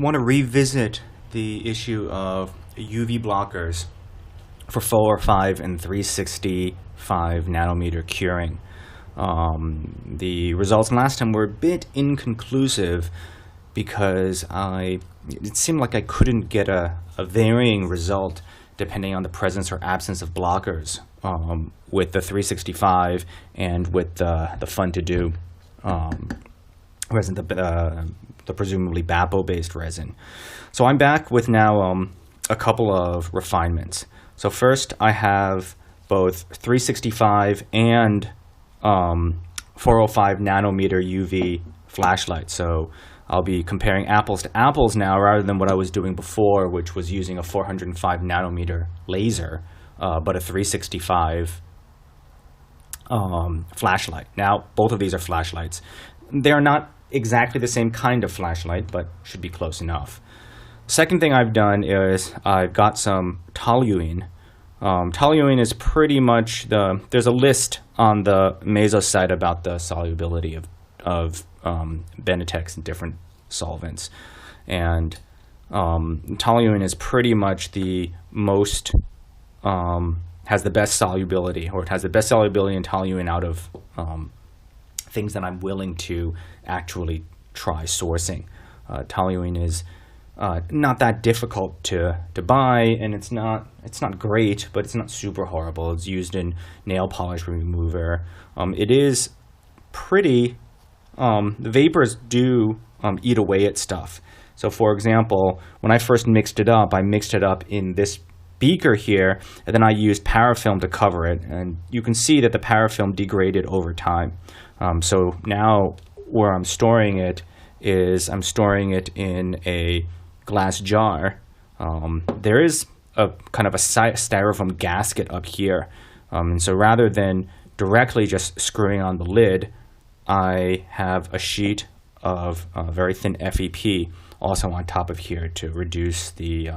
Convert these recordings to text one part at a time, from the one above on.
want to revisit the issue of UV blockers for 405 and 365 nanometer curing. The results last time were a bit inconclusive because it seemed like I couldn't get a varying result depending on the presence or absence of blockers with the 365 and with the fun-to-do resin, the presumably BAPO-based resin. So I'm back with now a couple of refinements. So first I have both 365 and 405 nanometer UV flashlight. So I'll be comparing apples to apples now rather than what I was doing before, which was using a 405 nanometer laser, but a 365 flashlight. Now, both of these are flashlights. They're not exactly the same kind of flashlight, but should be close enough. Second thing I've done is I've got some toluene. Toluene is pretty much there's a list on the Meso site about the solubility of Benetex in different solvents, and toluene is pretty much the most has the best solubility, or it has the best solubility in toluene out of things that I'm willing to actually try sourcing. Toluene is not that difficult to buy, and it's not great, but it's not super horrible. It's used in nail polish remover. It is pretty. The vapors do eat away at stuff. So, for example, when I first mixed it up, I mixed it up in this beaker here, and then I used parafilm to cover it, and you can see that the parafilm degraded over time. So now where I'm storing it is I'm storing it in a glass jar. There is a kind of a styrofoam gasket up here, and so rather than directly just screwing on the lid, I have a sheet of very thin FEP also on top of here to reduce the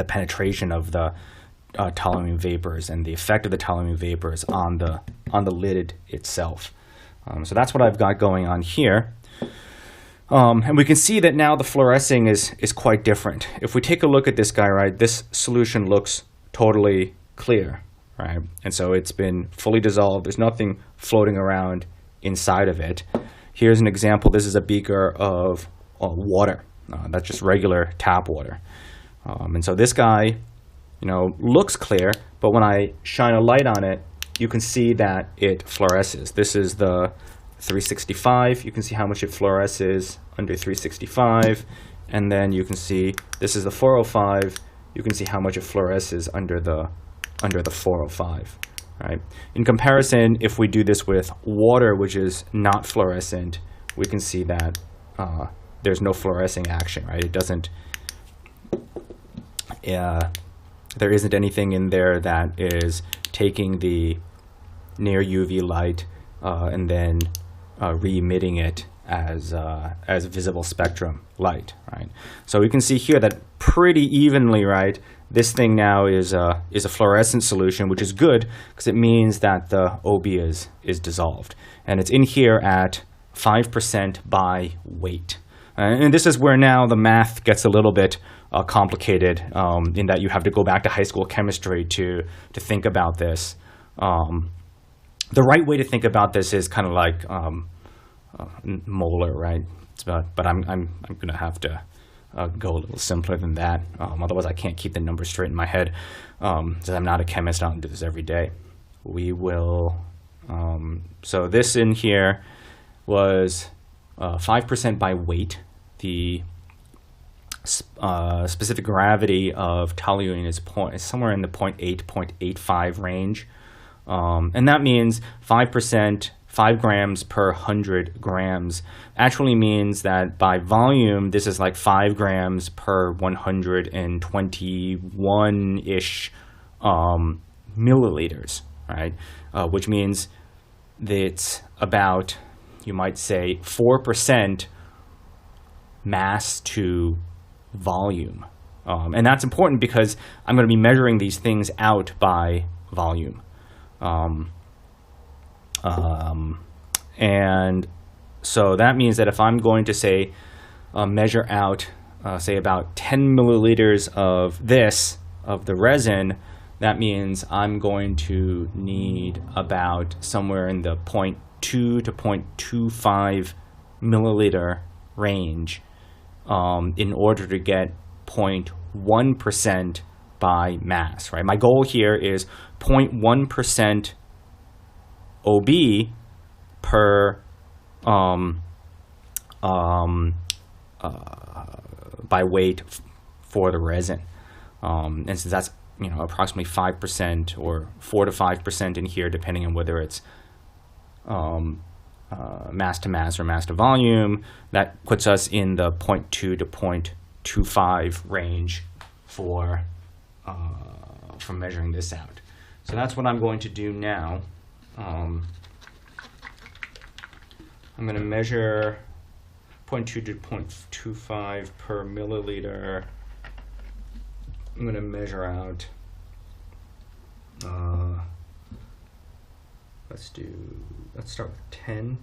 penetration of the toluene vapors and the effect of the toluene vapors on the lid itself. So that's what I've got going on here. And we can see that now the fluorescing is quite different. If we take a look at this guy, right, this solution looks totally clear, right? And so it's been fully dissolved. There's nothing floating around inside of it. Here's an example. This is a beaker of water. That's just regular tap water. And so this guy, looks clear, but when I shine a light on it, you can see that it fluoresces. This is the 365. You can see how much it fluoresces under 365, and then you can see this is the 405. You can see how much it fluoresces under the 405. Right. In comparison, if we do this with water, which is not fluorescent, we can see that there's no fluorescing action. Right. It doesn't. There isn't anything in there that is taking the near UV light and then re-emitting it as visible spectrum light, right? So we can see here that pretty evenly, right? This thing now is a fluorescent solution, which is good because it means that the OB is dissolved, and it's in here at 5% by weight. And this is where now the math gets a little bit complicated in that you have to go back to high school chemistry to think about this. The right way to think about this is kind of like molar, right? But I'm going to have to go a little simpler than that. Otherwise, I can't keep the numbers straight in my head. Since I'm not a chemist, I don't do this every day. We will. So this in here was 5% by weight. The specific gravity of toluene is somewhere in the 0.8, 0.85 range. And that means 5%, 5 grams per 100 grams, actually means that by volume, this is like 5 grams per 121-ish milliliters, right? Which means that it's about, you might say, 4% mass to volume. And that's important because I'm going to be measuring these things out by volume. And so that means that if I'm going to say measure out, say, about 10 milliliters of the resin, that means I'm going to need about somewhere in the 0.2 to 0.25 milliliter range in order to get 0.1% by mass, right? My goal here is 0.1% OB per by weight for the resin. And since that's approximately 5% or 4 to 5% in here, depending on whether it's mass to mass or mass to volume, that puts us in the 0.2 to 0.25 range for measuring this out. So that's what I'm going to do now. I'm going to measure 0.2 to 0.25 per milliliter. I'm going to measure out, let's start with 10.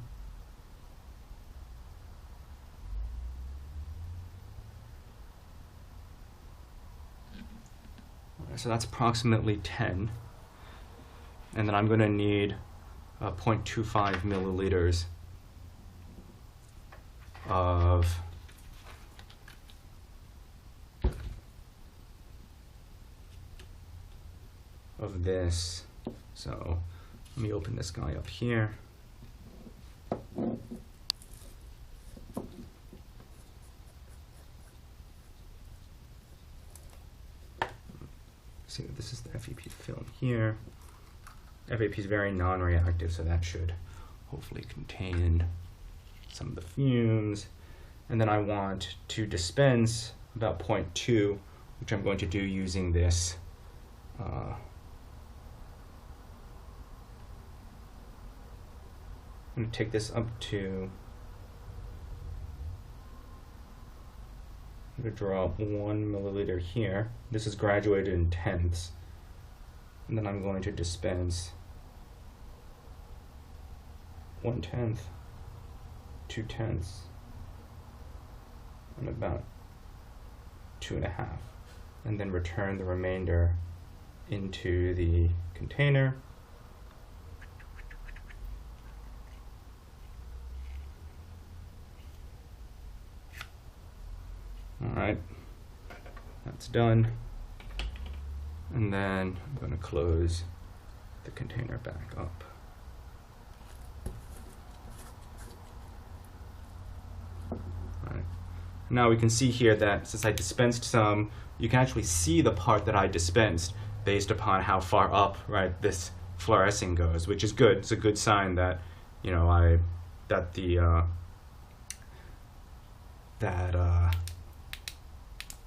So that's approximately 10. And then I'm going to need 0.25 milliliters of this. So let me open this guy up here. See, this is the FEP film here. FEP is very non-reactive, so that should hopefully contain some of the fumes. And then I want to dispense about 0.2, which I'm going to do using this I'm going to take this up to, I'm going to draw 1 milliliter here. This is graduated in tenths. And then I'm going to dispense 1/10, 2/10, and about 2.5. And then return the remainder into the container. Alright, that's done. And then I'm going to close the container back up. Alright. Now we can see here that since I dispensed some, you can actually see the part that I dispensed based upon how far up, right, this fluorescing goes, which is good. It's a good sign that,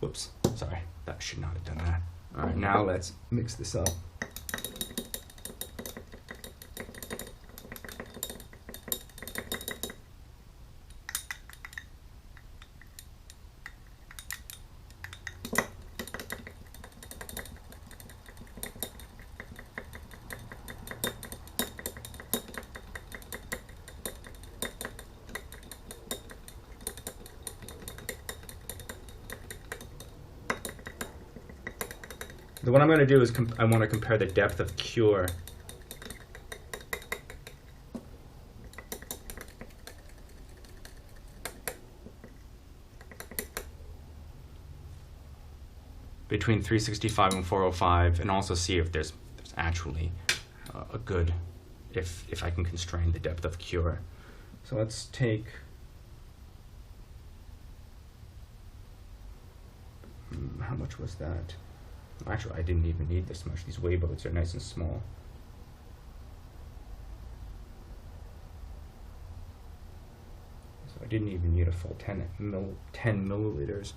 whoops, sorry, that should not have done that. All right, now let's mix this up. So what I'm going to do is I want to compare the depth of cure between 365 and 405, and also see if there's actually a good, if I can constrain the depth of cure. So let's take how much was that? Actually, I didn't even need this much. These wayboats are nice and small. So I didn't even need a full 10 milliliters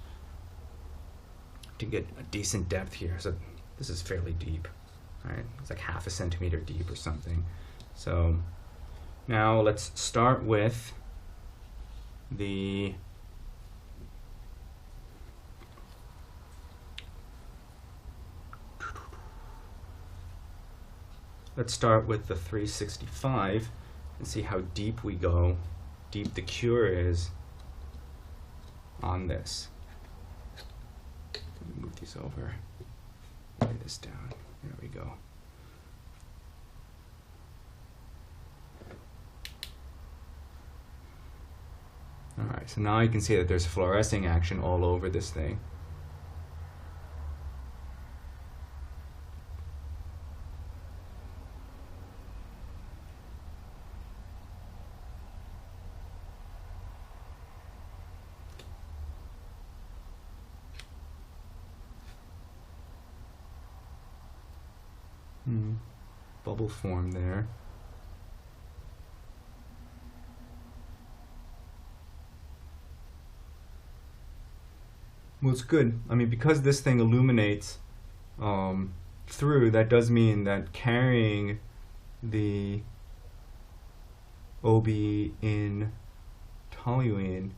to get a decent depth here. So this is fairly deep, right? It's like 0.5 centimeter deep or something. So now let's start with the Let's start with the 365 and see how deep we go, deep the cure is. on this. Let me move these over. Lay this down. There we go. Alright, so now you can see that there's fluorescing action all over this thing. Bubble form there. Well, it's good. I mean, because this thing illuminates through, that does mean that carrying the OB in toluene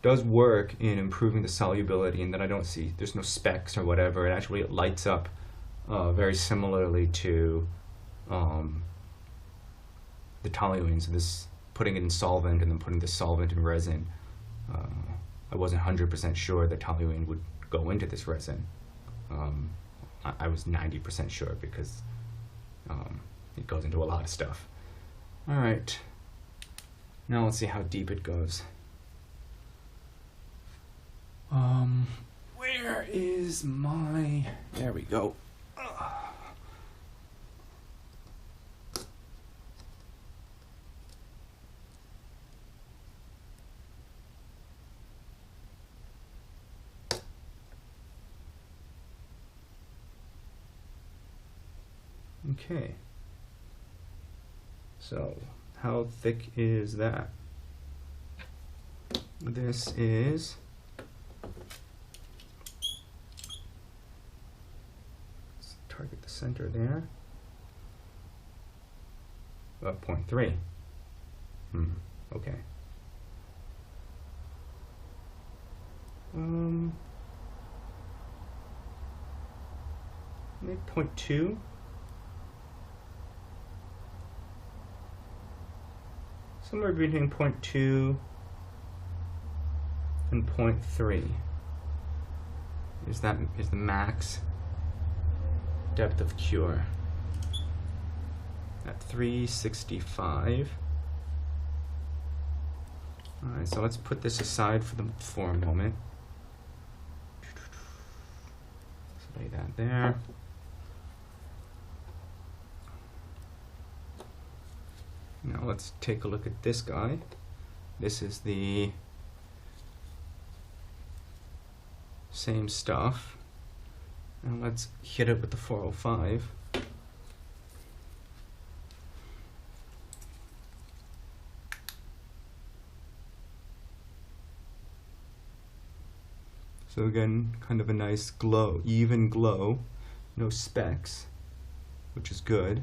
does work in improving the solubility, and that I don't see, there's no specks or whatever. It actually lights up very similarly to the toluene. So this, putting it in solvent and then putting the solvent in resin, I wasn't 100% sure that toluene would go into this resin. I was 90% sure because it goes into a lot of stuff. All right, now let's see how deep it goes. Where is my, there we go. Okay, so how thick is that? This is, let's target the center there, about 0.3. Okay. Maybe 0.2. Somewhere between 0.2 and 0.3 is the max depth of cure at 365. All right, so let's put this aside for a moment. Let's lay that there. Now let's take a look at this guy. This is the same stuff. And let's hit it with the 405. So again, kind of a nice glow, even glow, no specks, which is good.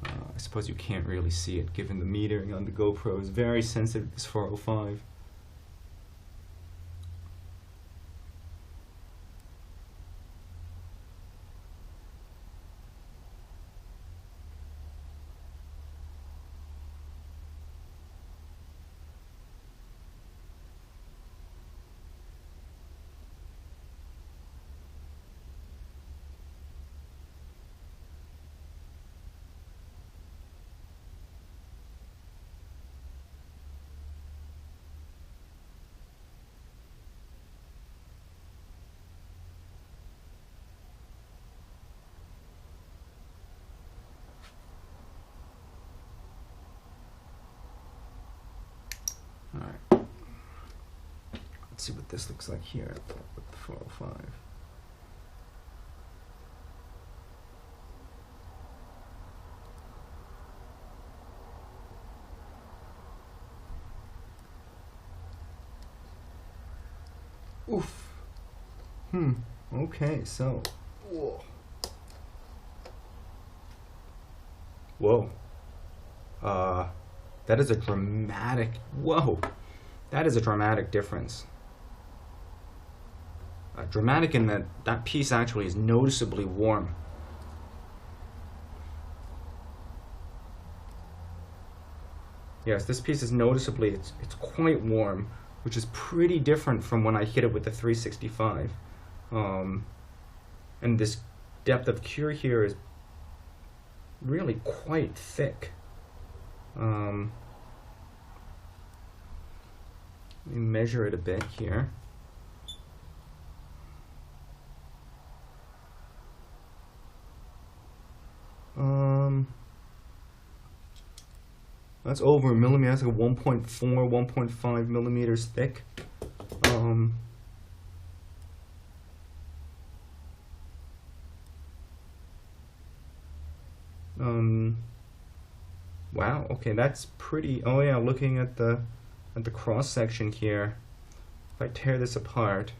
I suppose you can't really see it given the metering on the GoPro is very sensitive to this 405. Alright, let's see what this looks like here with the 405. Oof. Okay, so. Whoa. That is a dramatic, whoa. That is a dramatic difference. Dramatic in that that piece actually is noticeably warm. Yes, this piece is noticeably, it's quite warm which is pretty different from when I hit it with the 365. And this depth of cure here is really quite thick. Let me measure it a bit here. That's over a millimeter. That's like 1.4, 1.5 millimeters thick. Wow. Okay, that's pretty. Oh yeah, looking at the cross section here. If I tear this apart,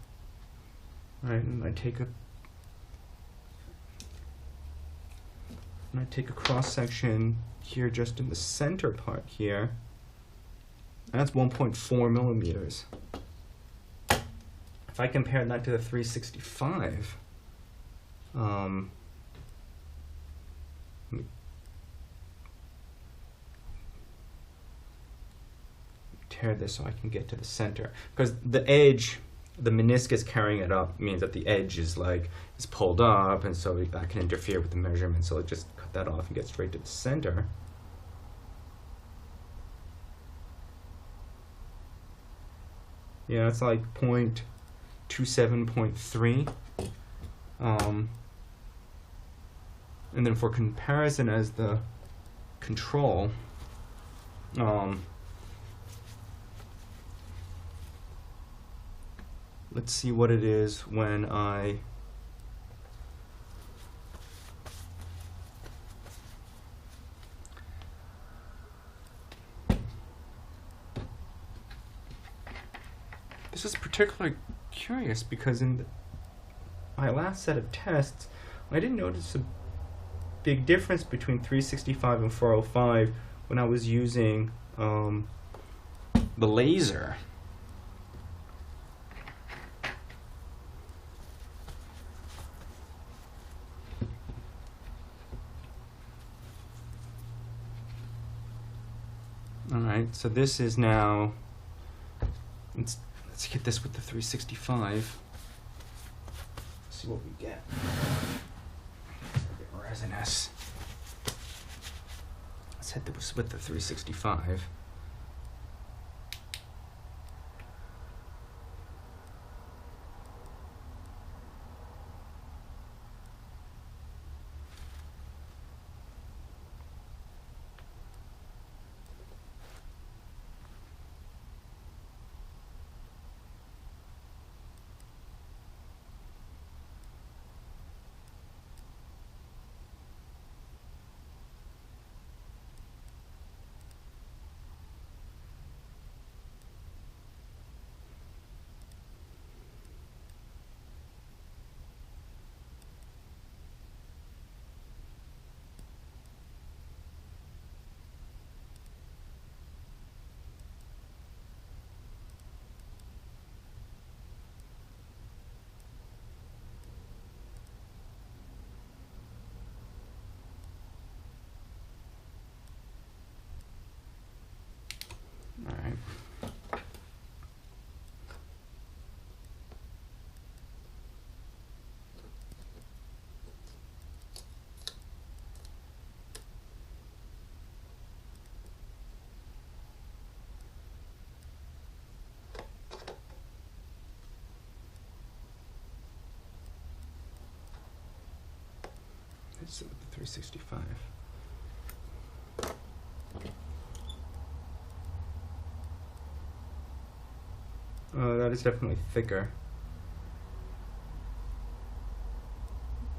right, and I take a cross section here just in the center part here, that's 1.4 millimeters. If I compare that to the 365, let me tear this so I can get to the center, because the edge, the meniscus carrying it up means that the edge is pulled up, and so that can interfere with the measurement. So just cut that off and get straight to the center. Yeah, it's like 0.27, 0.3. And then for comparison as the control, let's see what it is when I this is particularly curious because in my last set of tests, I didn't notice a big difference between 365 and 405 when I was using the laser. Alright, so this is now, let's hit this with the 365. See what we get. It's a bit resinous. Let's hit this with the 365. Alright. Let's see with the 365. That is definitely thicker.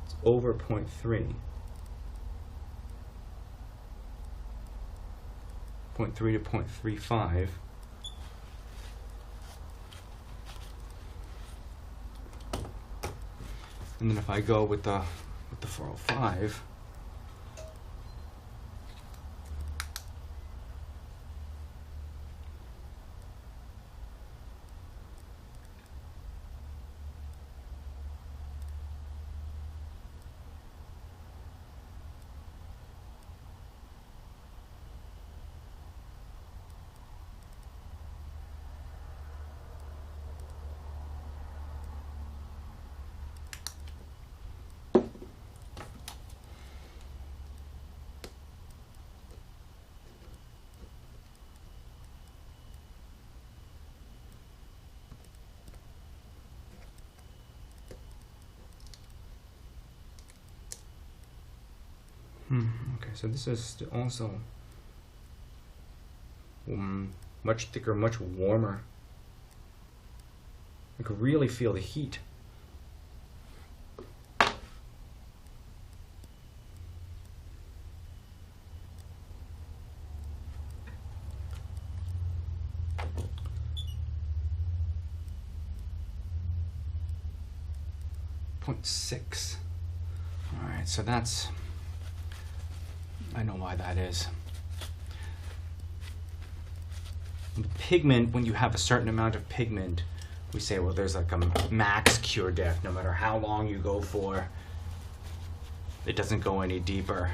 It's over 0.3. 0.3 to 0.35. And then if I go with the 405, Okay, so this is also much thicker, much warmer. You can really feel the heat. .6. All right, so that's, I know why that is. The pigment, when you have a certain amount of pigment, we say, well, there's like a max cure depth. No matter how long you go for, it doesn't go any deeper.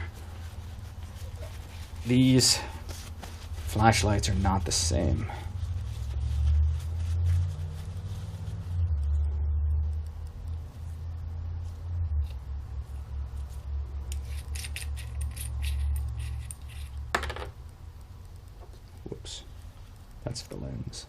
These flashlights are not the same. Whoops, that's the lens.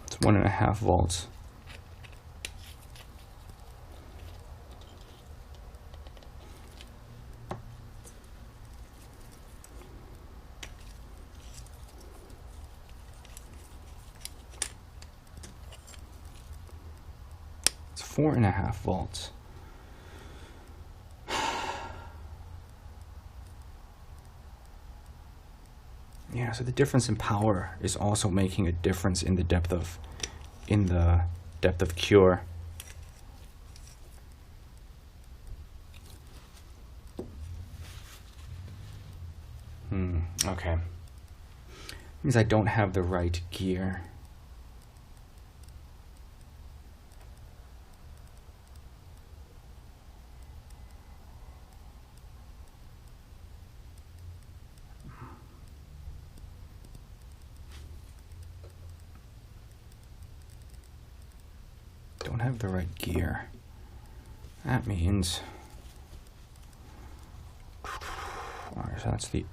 It's 1.5 volts. It's 4.5 volts. Yeah, so the difference in power is also making a difference in the depth of cure. Okay. Means I don't have the right gear. Don't have the right gear. That means, alright, so that's the,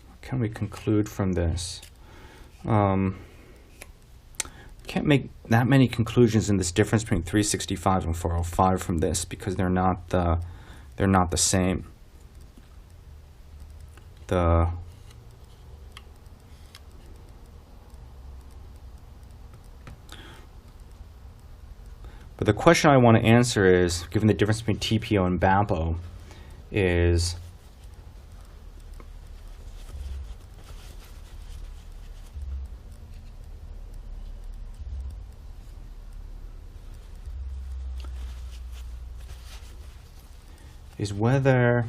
what can we conclude from this? Can't make that many conclusions in this difference between 365 and 405 from this because they're not the same. But the question I want to answer is, given the difference between TPO and BAPO, is whether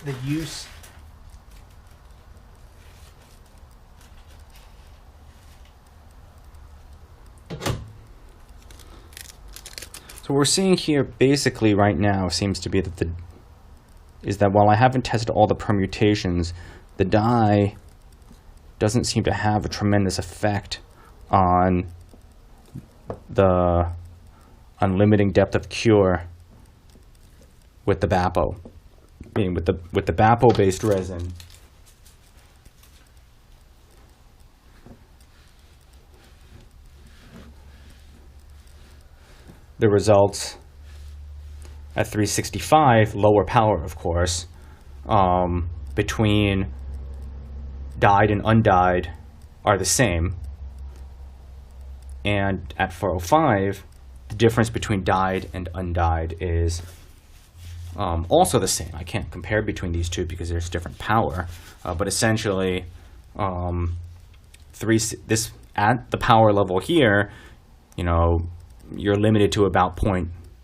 the use so what we're seeing here basically right now seems to be that while I haven't tested all the permutations, the dye doesn't seem to have a tremendous effect on limiting depth of cure with the BAPO. Meaning with the BAPO based resin, the results at 365, lower power, of course, between dyed and undyed are the same. And at 405, the difference between dyed and undyed is also the same. I can't compare between these two because there's different power. But essentially, at the power level here, you're limited to about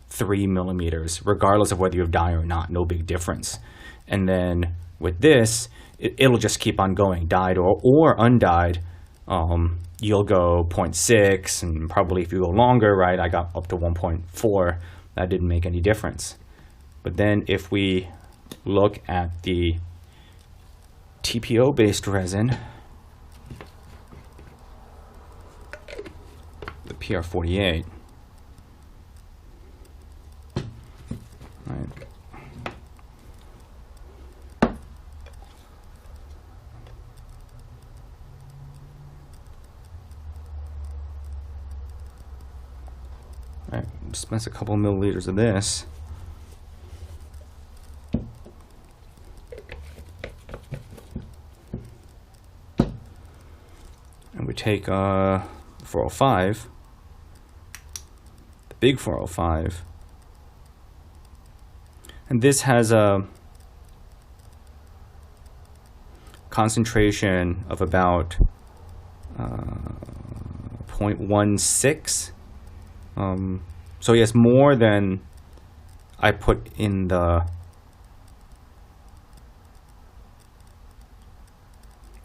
3 millimeters, regardless of whether you have dye or not, no big difference. And then with this, it'll just keep on going, dyed or undyed. You'll go 0.6, and probably if you go longer, right, I got up to 1.4. That didn't make any difference. But then if we look at the TPO-based resin, the PR48, right. All right, dispense a couple milliliters of this. And we take 405, the big 405, and this has a concentration of about 0.16. So yes, more than I put in the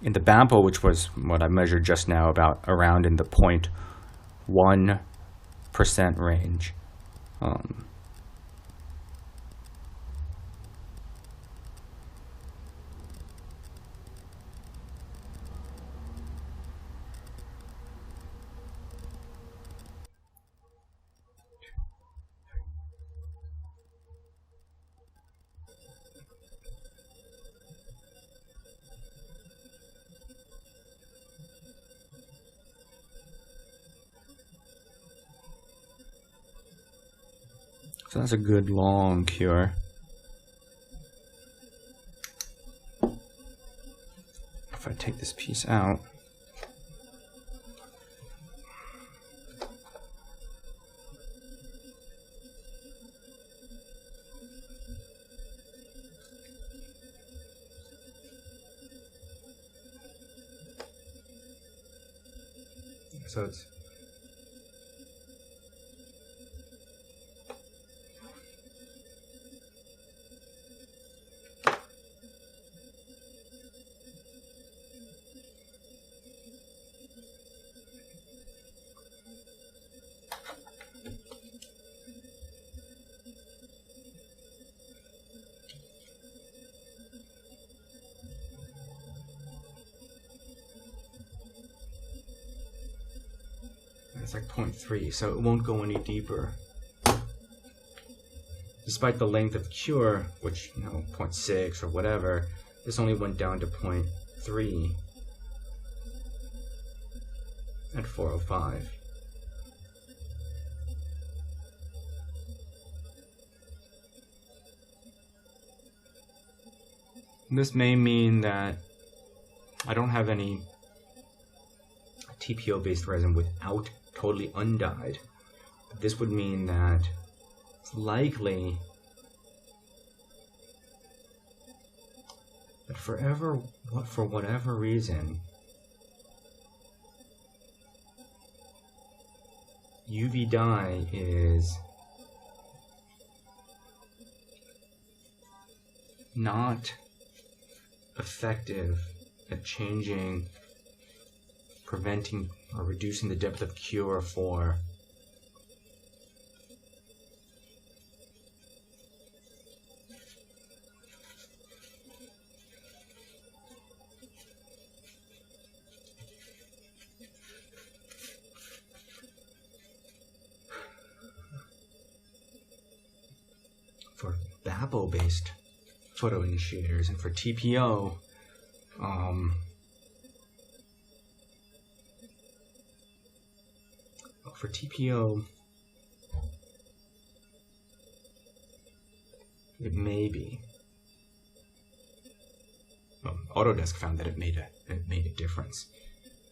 BAPO, which was what I measured just now, about around in the 0.1% range. So that's a good long cure. If I take this piece out, so it's like 0.3, so it won't go any deeper. Despite the length of cure, which, 0.6 or whatever, this only went down to 0.3 at 405. This may mean that I don't have any TPO-based resin without totally undyed. This would mean that it's likely that for whatever reason, UV dye is not effective at changing, preventing, or reducing the depth of cure for BAPO-based photoinitiators, and for TPO, it may be. Autodesk found that it made a difference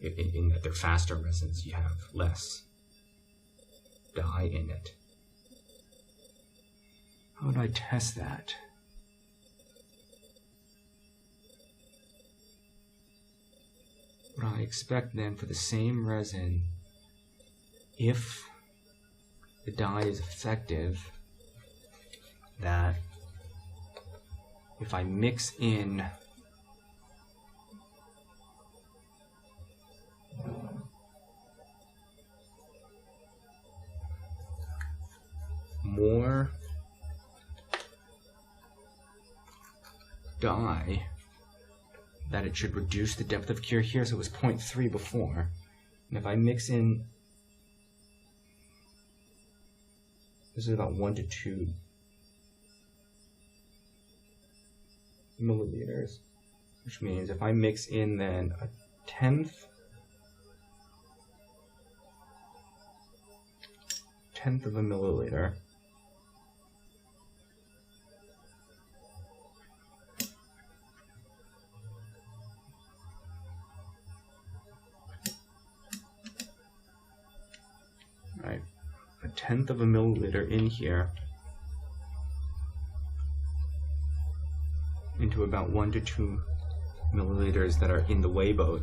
in that they're faster resins. You have less dye in it. How would I test that? Would I expect then for the same resin, if the dye is effective, that if I mix in more dye, that it should reduce the depth of cure here. So it was 0.3 before. And if I mix in, this is about 1 to 2 milliliters, which means if I mix in then a tenth of a milliliter, right, a tenth of a milliliter in here into about 1 to 2 milliliters that are in the whey boat.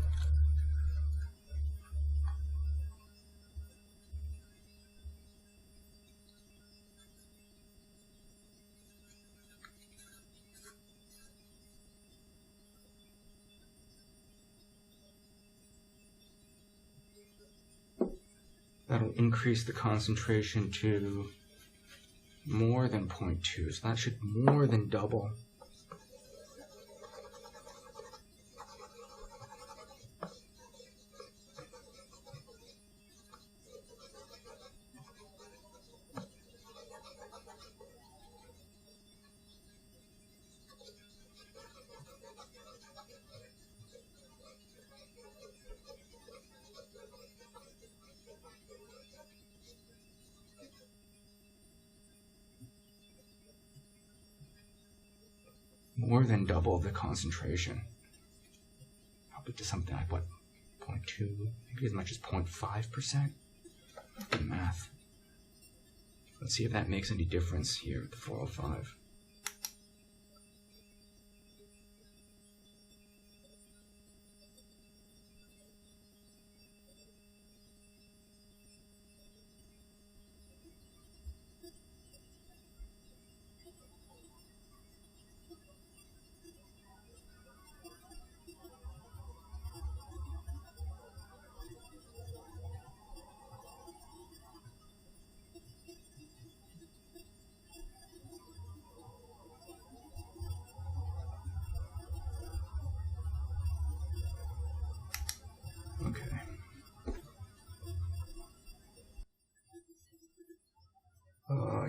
That'll increase the concentration to more than 0.2, so that should more than double. More than double the concentration. Probably to something like what, 0.2, maybe as much as 0.5%. Good math. Let's see if that makes any difference here at the 405.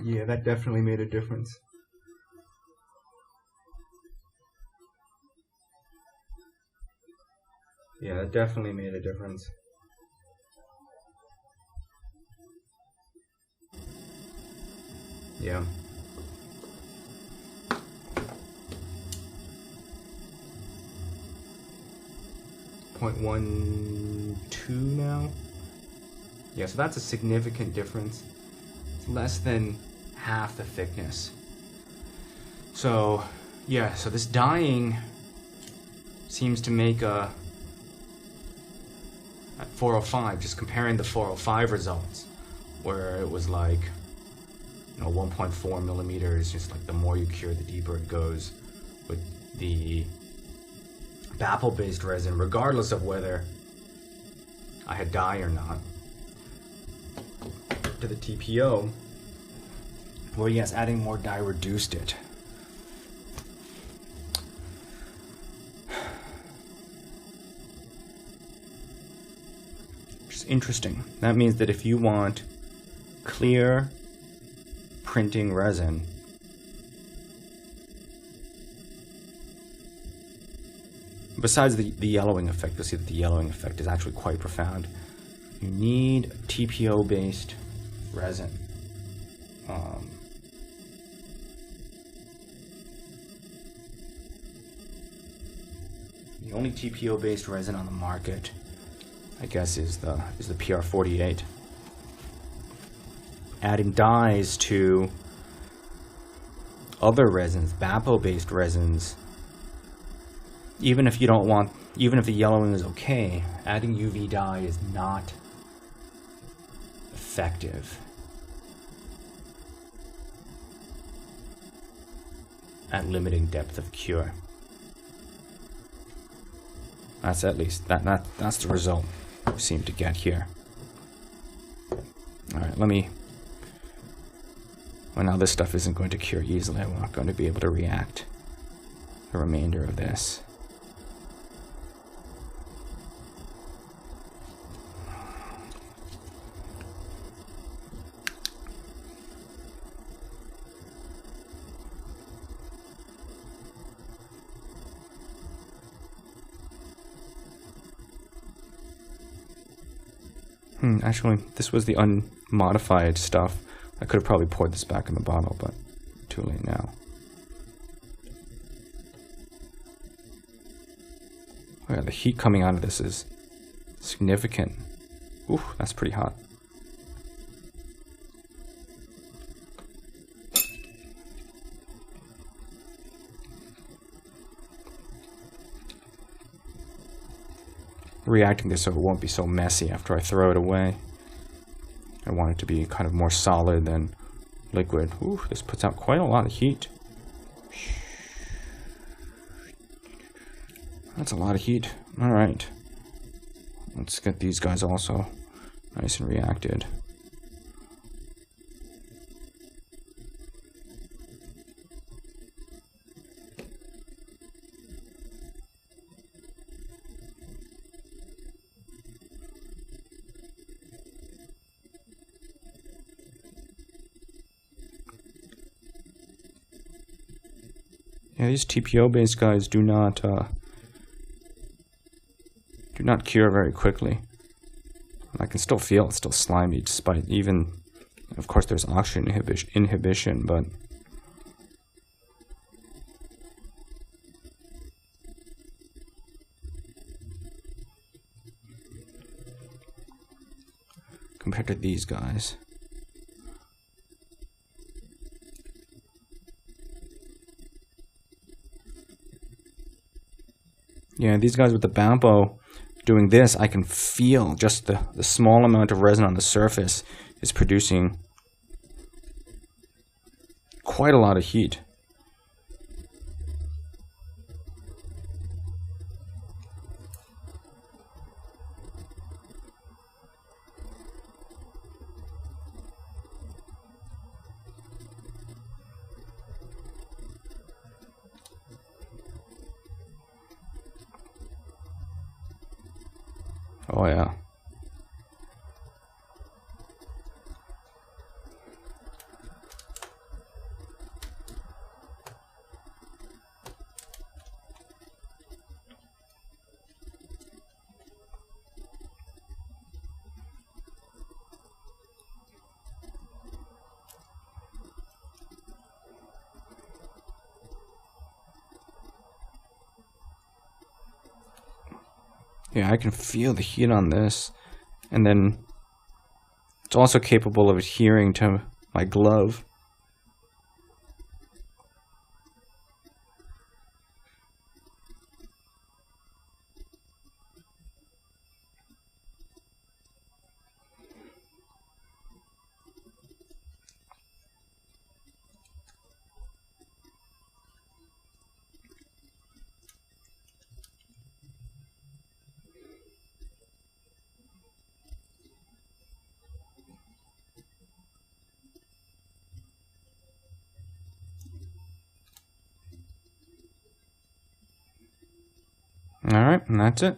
Yeah, that definitely made a difference. Yeah, that definitely made a difference. Yeah. .12 now. Yeah, so that's a significant difference. It's less than half the thickness. So, yeah, so this dyeing seems to make a, at 405, just comparing the 405 results, where it was like, 1.4 millimeters, just like the more you cure, the deeper it goes. With the BAPO-based resin, regardless of whether I had dye or not, to the TPO, where yes, adding more dye reduced it. Which is interesting. That means that if you want clear printing resin, besides the yellowing effect, you'll see that the yellowing effect is actually quite profound. You need TPO-based resin. The only TPO-based resin on the market, I guess, is the PR48. Adding dyes to other resins, BAPO-based resins, even if the yellowing is okay, adding UV dye is not effective. at limiting depth of cure. That's at least, that's the result we seem to get here. Alright, well now this stuff isn't going to cure easily. I'm not going to be able to react the remainder of this. Actually, this was the unmodified stuff. I could have probably poured this back in the bottle, but too late now. Oh yeah, the heat coming out of this is significant. Ooh, that's pretty hot. Reacting this so it won't be so messy after I throw it away. I want it to be kind of more solid than liquid. Ooh, this puts out quite a lot of heat. That's a lot of heat. Alright. Let's get these guys also nice and reacted. Yeah, these TPO-based guys do not cure very quickly. I can still feel it's still slimy, despite even, of course, there's oxygen inhibition, but compared to these guys. Yeah, these guys with the BAPO doing this, I can feel just the small amount of resin on the surface is producing quite a lot of heat. Oh yeah. Yeah, I can feel the heat on this, and then it's also capable of adhering to my glove. All right, and that's it.